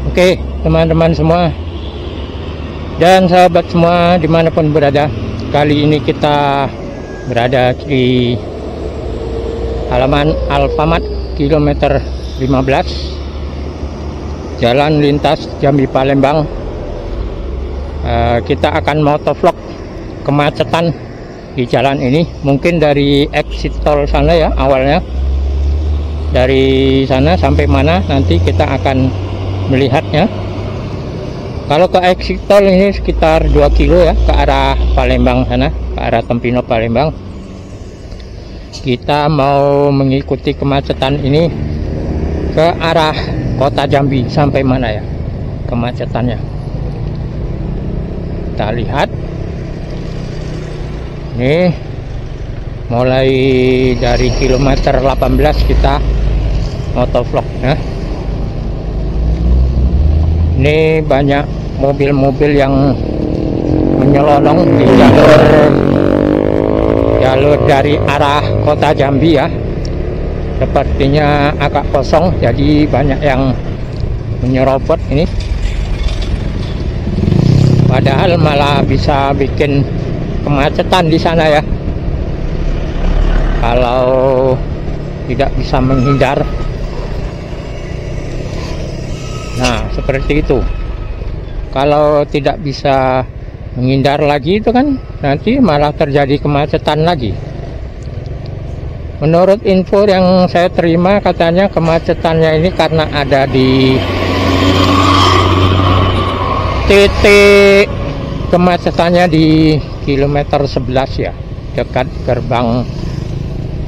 Oke, teman-teman semua dan sahabat semua dimanapun berada, kali ini kita berada di halaman Alfamart kilometer 15 jalan lintas Jambi Palembang. Kita akan motovlog kemacetan di jalan ini, mungkin dari exit tol sana ya, awalnya dari sana sampai mana nanti kita akan melihatnya. Kalau ke exit tol ini sekitar 2 kilo ya, ke arah Palembang sana, ke arah Tempino Palembang. Kita mau mengikuti kemacetan ini ke arah kota Jambi, sampai mana ya kemacetannya. Kita lihat ini mulai dari kilometer 18 kita motovlog ya. Ini banyak mobil-mobil yang menyelonong di jalur dari arah kota Jambi ya. Sepertinya agak kosong, jadi banyak yang menyerobot ini. Padahal malah bisa bikin kemacetan di sana ya, kalau tidak bisa menghindar. Nah, seperti itu. Kalau tidak bisa menghindar lagi itu kan nanti malah terjadi kemacetan lagi. Menurut info yang saya terima, katanya kemacetannya ini karena ada di titik kemacetannya di kilometer 11 ya, dekat gerbang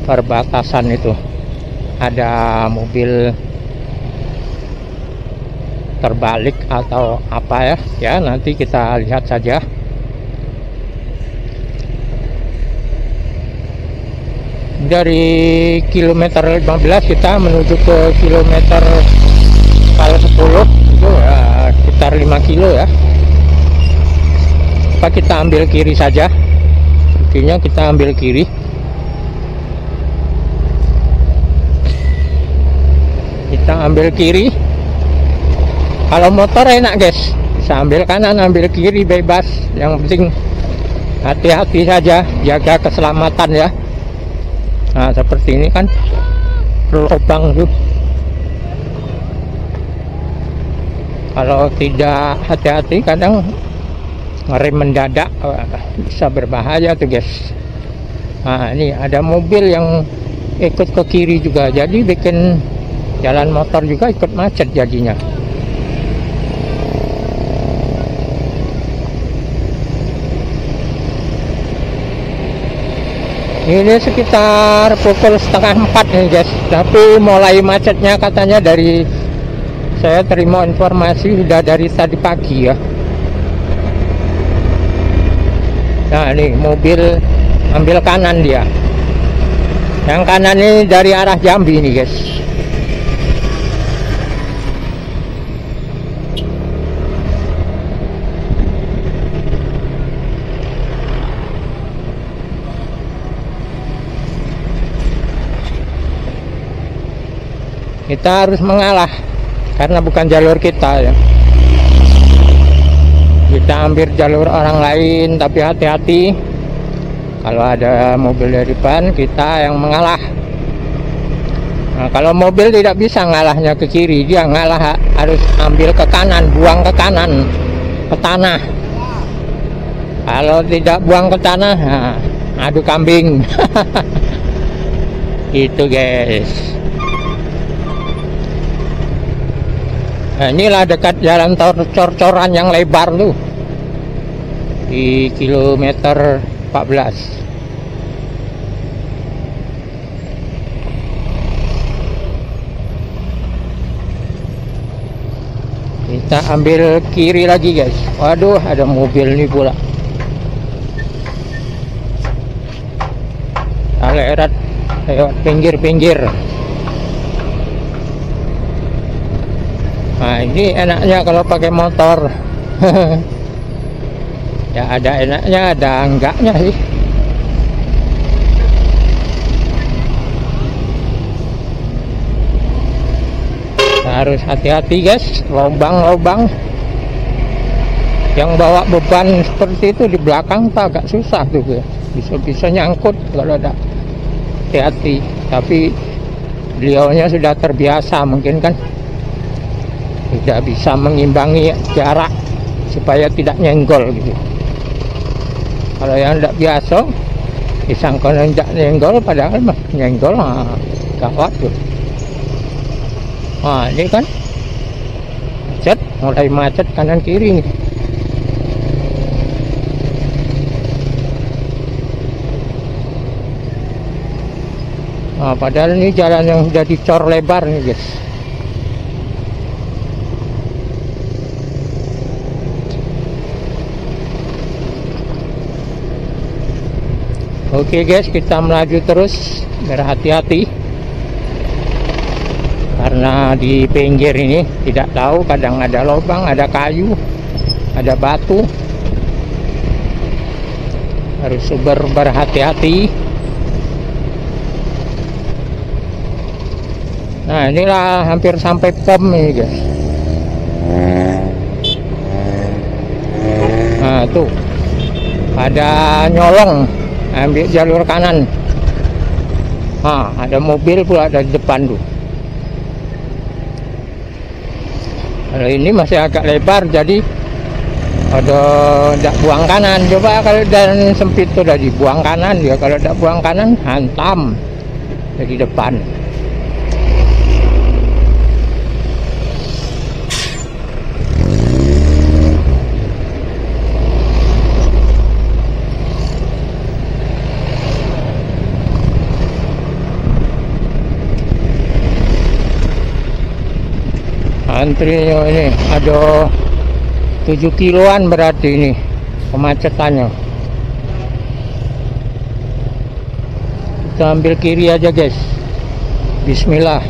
perbatasan itu. Ada mobil terbalik atau apa ya, nanti kita lihat saja. Dari kilometer 15 kita menuju ke kilometer 10 itu ya, sekitar 5 kilo ya. Kita ambil kiri saja, sepertinya kita ambil kiri. Kita ambil kiri. Kalau motor enak guys, bisa ambil kanan, ambil kiri, bebas. Yang penting hati-hati saja, jaga keselamatan ya. Nah, seperti ini kan lubang tuh. Kalau tidak hati-hati kadang ngerem mendadak, bisa berbahaya tuh guys. Nah, ini ada mobil yang ikut ke kiri juga, jadi bikin jalan motor juga ikut macet jadinya. Ini sekitar pukul 3:30 nih guys, tapi mulai macetnya katanya dari, saya terima informasi sudah dari tadi pagi ya. Nah, ini mobil ambil kanan dia. Yang kanan ini dari arah Jambi nih guys. Kita harus mengalah karena bukan jalur kita ya. Kita ambil jalur orang lain, tapi hati-hati. Kalau ada mobil dari depan, kita yang mengalah. Nah, kalau mobil tidak bisa ngalahnya ke kiri, dia ngalah harus ambil ke kanan, buang ke kanan, ke tanah. Kalau tidak buang ke tanah, nah, adu kambing. Itu guys. Nah, inilah dekat jalan cor-coran yang lebar tuh di kilometer 14. Kita ambil kiri lagi guys. Waduh, ada mobil nih pula. Lewat pinggir-pinggir. Nah, ini enaknya kalau pakai motor. Ya ada enaknya, ada enggaknya sih. Harus hati-hati guys, lubang-lubang yang bawa beban seperti itu di belakang tuh agak susah tuh ya. Bisa-bisa nyangkut kalau ada hati-hati, tapi beliaunya sudah terbiasa mungkin kan, tidak bisa mengimbangi jarak supaya tidak nyenggol gitu. Kalau yang tidak biasa disangka tidak nyenggol, padahal mah nyenggol, gawat tuh. Nah ini kan macet, mulai macet kanan kiri nih. Nah, padahal ini jalan yang sudah dicor lebar nih guys. Oke guys, kita melaju terus, berhati-hati. Karena di pinggir ini tidak tahu, kadang ada lubang, ada kayu, ada batu. Harus berhati-hati. Nah inilah hampir sampai pom ini guys. Nah tuh ada nyolong, ambil jalur kanan. Nah ada mobil pula ada di depan tuh. Kalau ini masih agak lebar, jadi ada tidak buang kanan. Coba kalau jalan sempit itu udah dibuang kanan ya, kalau tidak buang kanan hantam dari depan. Antrinya ini ada 7 kiloan berarti ini kemacetannya. Kita ambil kiri aja guys. Bismillah.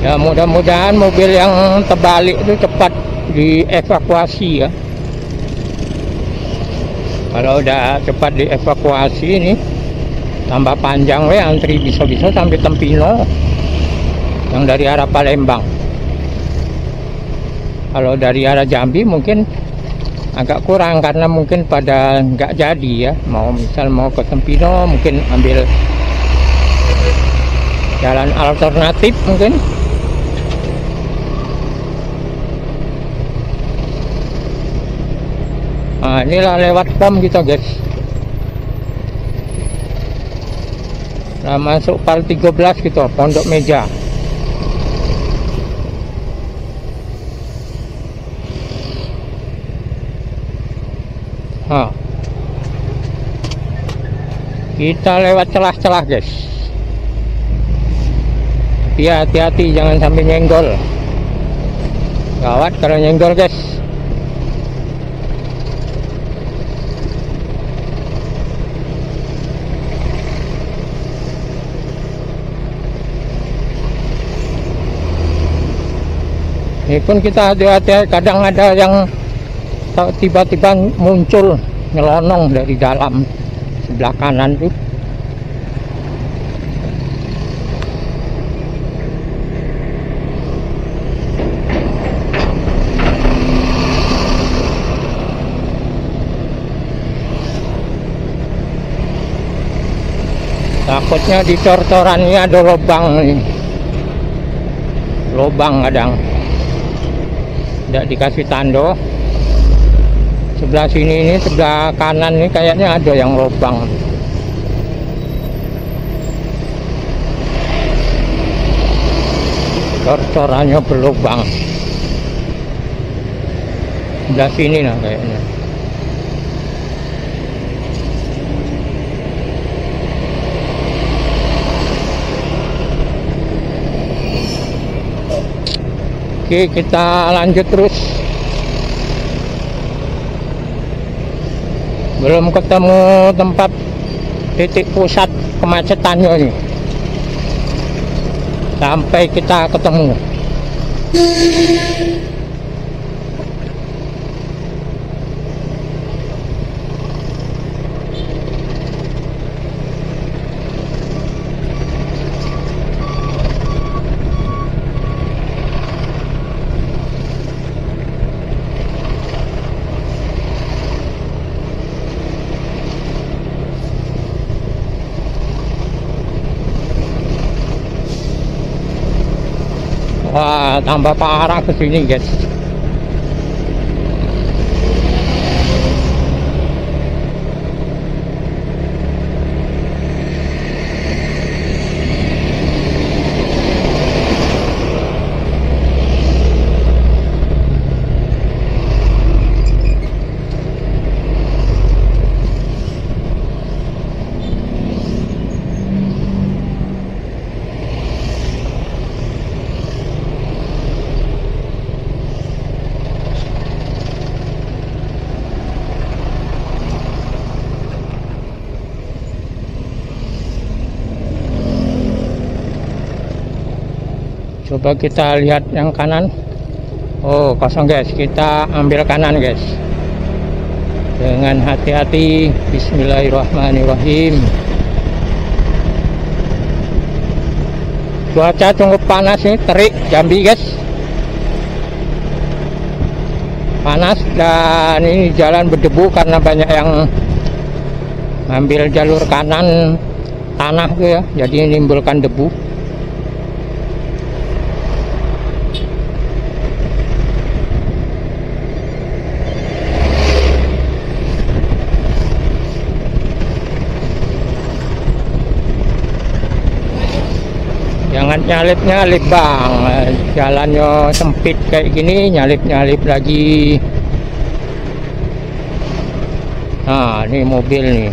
Ya mudah-mudahan mobil yang terbalik itu cepat dievakuasi ya. Kalau udah cepat dievakuasi ini, tambah panjang antri bisa-bisa sampai Tempino yang dari arah Palembang. Kalau dari arah Jambi mungkin agak kurang karena mungkin pada nggak jadi ya, mau ke Tempino mungkin ambil jalan alternatif mungkin. Nah inilah lewat pom kita guys. Nah masuk Pal 13 gitu, Pondok Meja. Nah, kita lewat celah-celah guys. Tapi hati-hati jangan sampai nyenggol. Gawat kalau nyenggol guys. Ini pun kita hati-hati, kadang ada yang tiba-tiba muncul nyelonong dari dalam sebelah kanan tuh. Takutnya di cor-corannya ada lubang nih. Lubang kadang tidak dikasih tanda. Sebelah sini ini, sebelah kanan ini kayaknya ada yang lubang. Cor-corannya berlubang. Sebelah sini nah kayaknya. Oke, kita lanjut terus. Belum ketemu tempat titik pusat kemacetannya nih. Sampai kita ketemu. Wah, tambah parah ke sini, guys. Coba kita lihat yang kanan. Oh, kosong, guys. Kita ambil kanan, guys. Dengan hati-hati. Bismillahirrahmanirrahim. Cuaca cukup panas nih, terik Jambi, guys. Panas, dan ini jalan berdebu karena banyak yang ambil jalur kanan tanah tuh ya, jadi menimbulkan debu. Jangan nyalip-nyalip, bang. Jalannya sempit kayak gini, nyalip-nyalip lagi. Nah, ini mobil nih,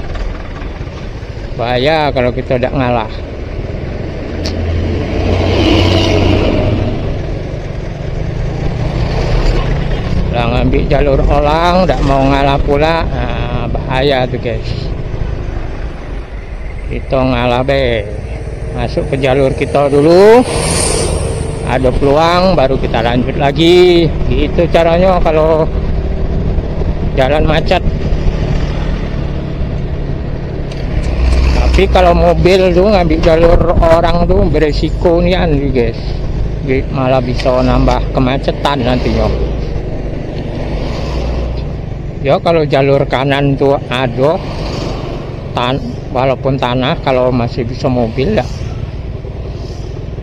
bahaya kalau kita udah ngalah. Lah ngambil jalur orang, udah mau ngalah pula. Nah, bahaya tuh, guys. Kita ngalah be, masuk ke jalur kita dulu, ada peluang baru kita lanjut lagi. Gitu caranya kalau jalan macet. Tapi kalau mobil tuh ngambil jalur orang tuh beresiko nian, guys. Malah bisa nambah kemacetan nantinya. Ya kalau jalur kanan tuh ada walaupun tanah, kalau masih bisa mobil ya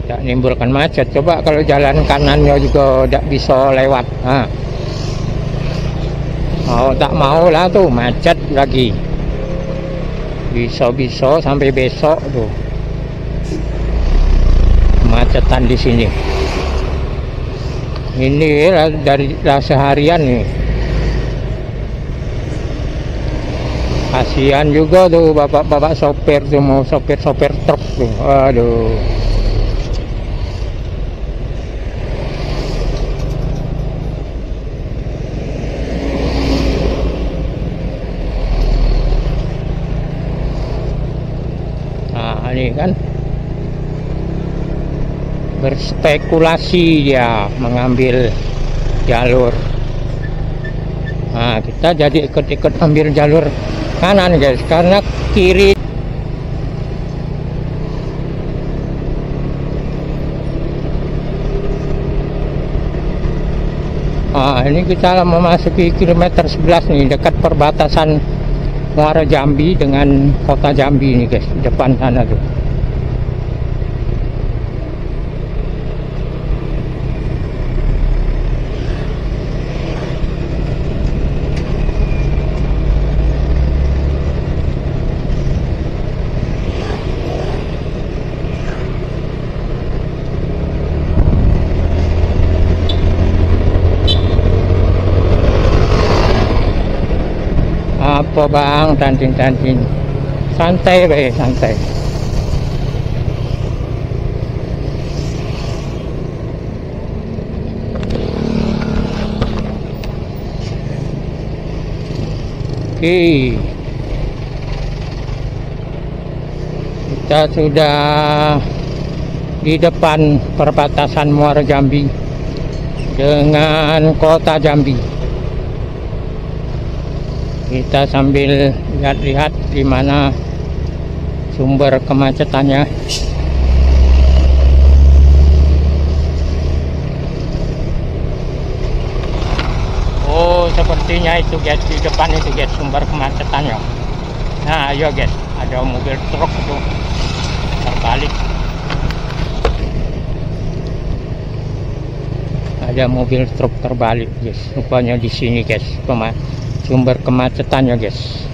tidak menimbulkan macet. Coba kalau jalan kanannya juga tidak bisa lewat, nah, mau tak mau lah tuh macet lagi, bisa-bisa sampai besok tuh kemacetan di sini. Ini dari seharian nih. Kasihan juga tuh bapak-bapak sopir tuh, mau sopir-sopir truk tuh. Aduh. Nah, ini kan berspekulasi ya mengambil jalur. Nah, kita jadi ikut-ikut ambil jalur kanan, guys, karena kiri. Nah, ini kita memasuki kilometer 11 nih, dekat perbatasan Muara Jambi dengan kota Jambi nih, guys, di depan sana tuh. Apa bang, tanting-tanting, santai be, santai. Oke, kita sudah di depan perbatasan Muara Jambi dengan kota Jambi. Kita sambil lihat-lihat di mana sumber kemacetannya. Oh, sepertinya itu, guys, di depan itu, guys, sumber kemacetannya. Nah, ayo, guys, ada mobil truk itu terbalik. ada mobil truk terbalik guys, rupanya di sini guys sumber kemacetannya guys.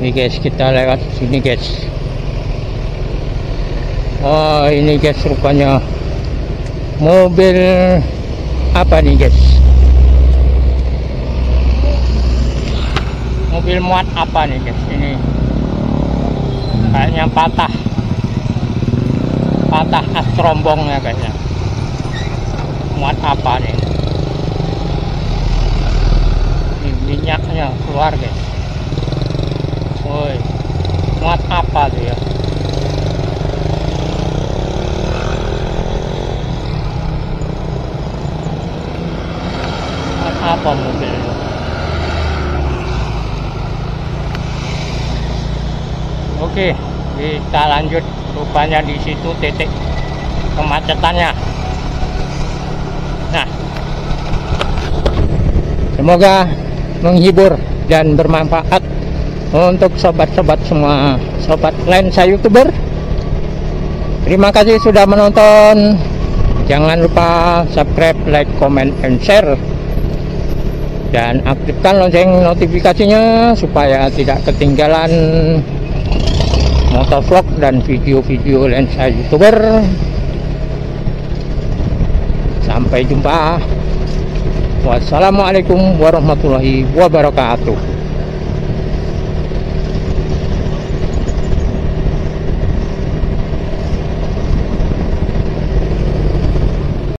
Ini guys, kita lewat sini guys. Oh ini guys, rupanya mobil apa nih guys, mobil muat apa nih guys, ini kayaknya patah as trombongnya guys ya. Muat apa nih, ini minyaknya keluar guys. Woi, muat apa tuh ya? Muat apa mobil ini? Oke, kita lanjut. Rupanya di situ titik kemacetannya. Nah, semoga menghibur dan bermanfaat untuk sobat-sobat semua, sobat lensa YouTuber. Terima kasih sudah menonton. Jangan lupa subscribe, like, comment, and share, dan aktifkan lonceng notifikasinya supaya tidak ketinggalan motovlog dan video-video lensa YouTuber. Sampai jumpa. Wassalamualaikum warahmatullahi wabarakatuh.